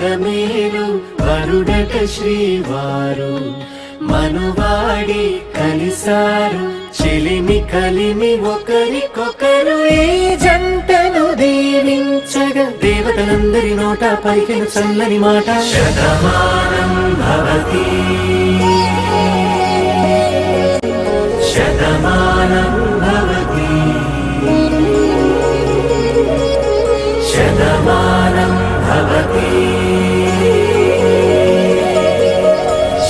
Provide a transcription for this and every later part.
అలమేలు వరుడట శ్రీవారు మనువాడి కలిసారు చెలిమి కలిమి ఒకరికొకరు ఈ జంటను దీవించగా దేవతలందరి నోట పలికిన చల్లని మాట శతమానం భవతి శతమానం భవతి శతమానం భవతి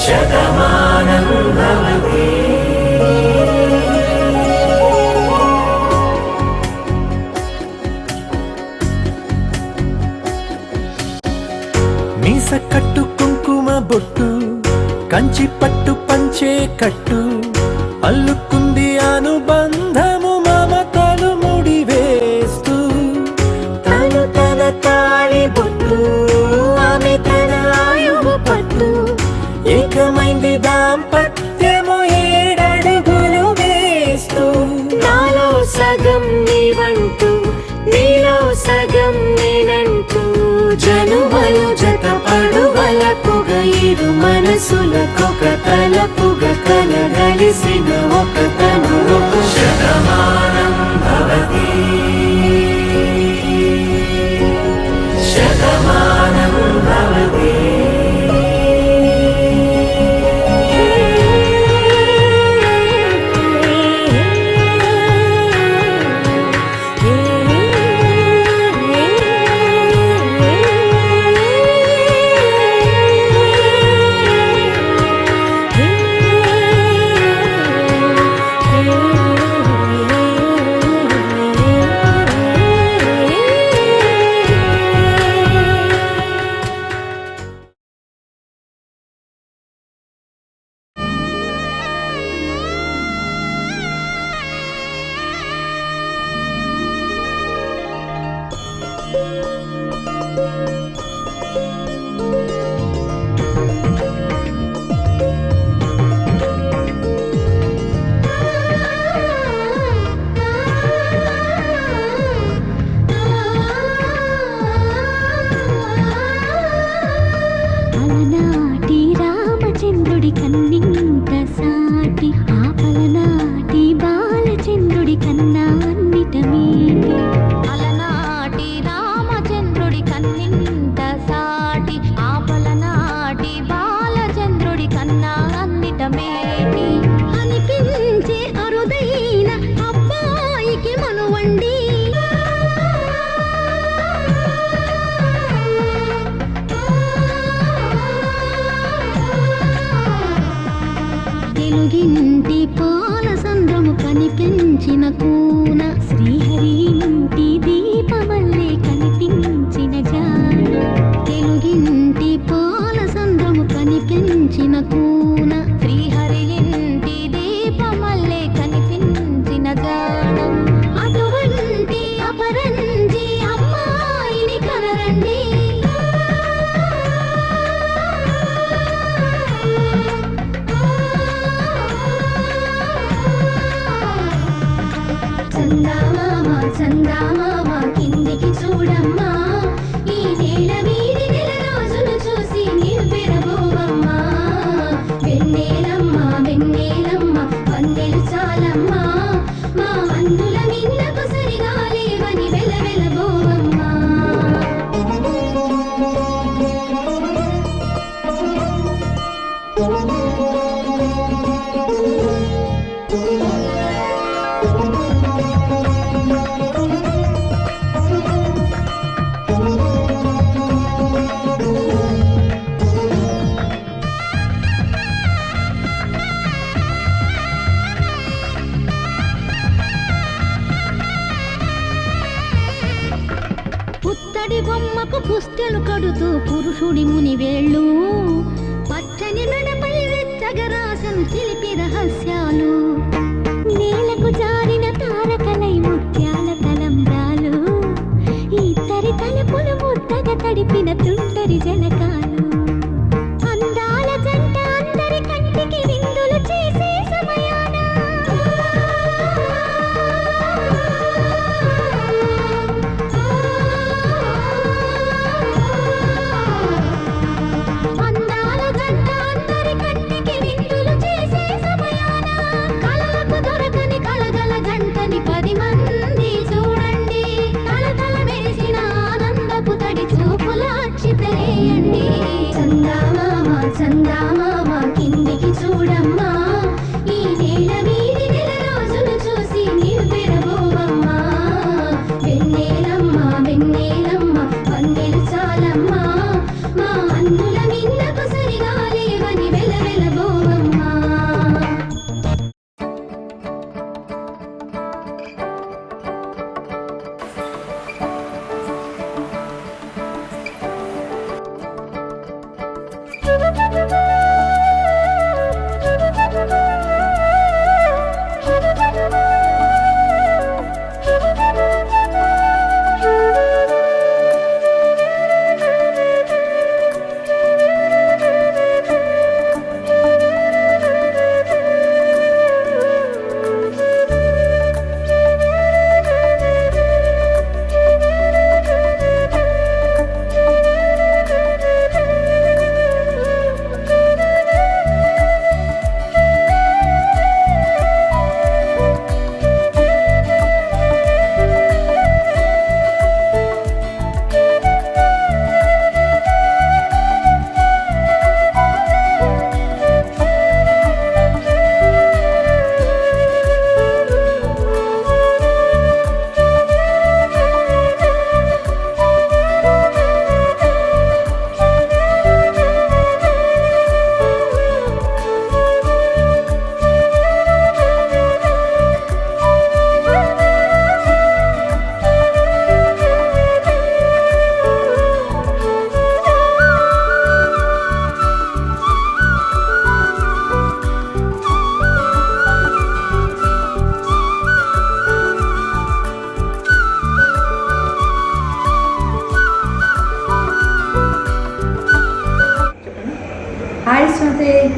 శతమానం భవతి. మీస కట్టు కుంకుమ బొట్టు కంచి పట్టు పంచే కట్టు అల్లుకుంది అనుబంధము మమతలు ముడివేస్తూ తను తన తాళి బొట్టు ఆమె తన ఆయువు పట్టు ఏకమైంది దాంపత్యము 7 అడుగులు వేస్తూ నాలో సగం నీవంటూ నీలో సగం నేనంటూ జనుమలు జత పడువలపుగ ఇరు మనసులకొక తలపుగ కలగలిసిన ఒక తను శతమానం భవతి శతమానం భవతి. తెలుగింటి పాల సంద్రము కనిపించిన కూన శ్రీహరి ఇంటి దీపమల్లే కనిపించిన జాన తెలుగింటి పాల సంద్రము కనిపించిన కూన శ్రీహరి ఇంటి దీపమల్లే కనిపించిన జాన అటువంటి అపరంజి అమ్మాయిని కనరండి చందామామ కిందికి చూడమ్మా ఈ నేల వీడి నెల రోజులు చూసి నీవు పెరగోవమ్మా వెన్నెలమ్మ వెన్నెలమ్మ వన్నెలు చాలమ్మా మా అందుల మిన్నకు సరిగా లేవని వెలవెలబోవమ్మా పుత్తడి బొమ్మకు పుస్తెలు కడుతూ పురుషుడి ముని వేళ్ళు పచ్చని మెడపై వెచ్చగరాసను చిలిపి రహస్యాలు నేలకు జారిన తారకలై ముత్యాల తలంబ్రాలు ఇద్దరి తలుపులు ముద్దగా తడిపిన తుంటరి జలకాలు అందాల జంట అందరి కంటికి విందులు చేసే సమయాన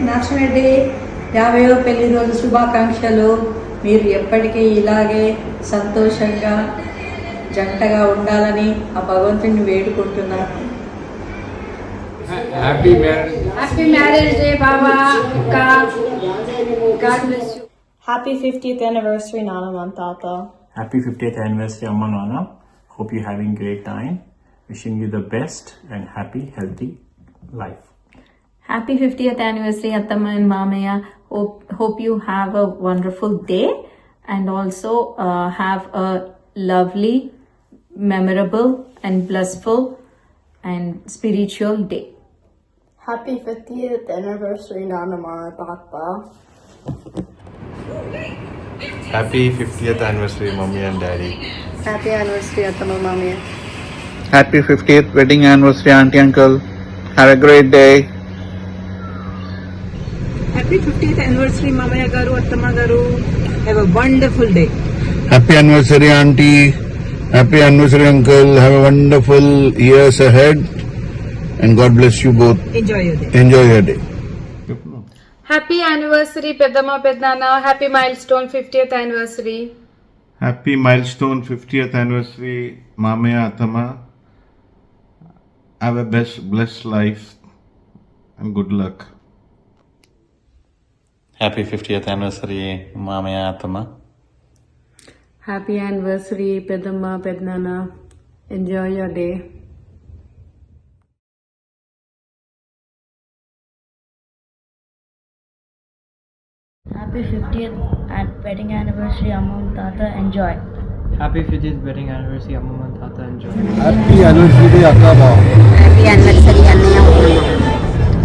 నర్సిరెడ్డి 50వ పెళ్లి రోజు శుభాకాంక్షలు. మీరు ఎప్పటికీ ఇలాగే సంతోషంగా జంటగా ఉండాలని ఆ భగవంతుని వేడుకుంటున్నాను. Happy marriage day Baba. God bless you. Happy 50th anniversary, Nana and Tata. Happy 50th anniversary, Amma Nana. Hope you're having great time. Wishing you the best and happy, healthy life. Happy 50th anniversary, Attamma and Mamaya. Hope you have a wonderful day and also have a lovely, memorable and blissful and spiritual day. Happy 50th anniversary, Nana and Tata. Happy 50th anniversary, Mummy and Daddy. Happy anniversary, Attamma Mamaya. Happy 50th wedding anniversary, Auntie Uncle. Have a great day. Happy 50th anniversary మామయ్య గారు, అత్తమ్మ గారు. Have a wonderful day. Happy anniversary, Auntie. Happy anniversary, Uncle. Have a wonderful years ahead. And God bless you both. Enjoy your day. Enjoy your day. Happy anniversary పెద్దమ్మ పెద్దనాన్న. Happy mile stone 50th anniversary. Happy milestone 50th anniversary, Mamaya Atama. Have a blessed life and good luck. Happy 50th anniversary, Mamaya Atama. Happy anniversary, Pedamma Pednana. Enjoy your day. Happy 50th wedding anniversary, Amma and Tata. Enjoy. Happy 50th wedding anniversary, Amma and Tata. Enjoy. Happy anniversary, Akkama. Happy anniversary, Annaya.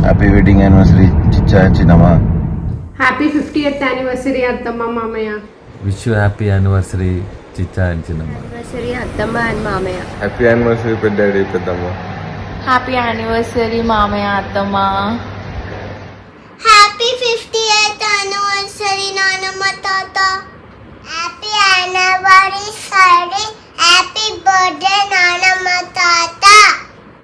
Happy wedding anniversary, Chicha and Chinama. Happy 50th anniversary అత్తమ్మ మామయ్య. Wish you happy anniversary, Chicha and Chinamma. Anniversary, Attamma and Mamaya. Happy anniversary, Daddy Pedamma. Happy anniversary, Mamaya Attamma. Happy 50th anniversary, Nana Tata. Happy anniversary,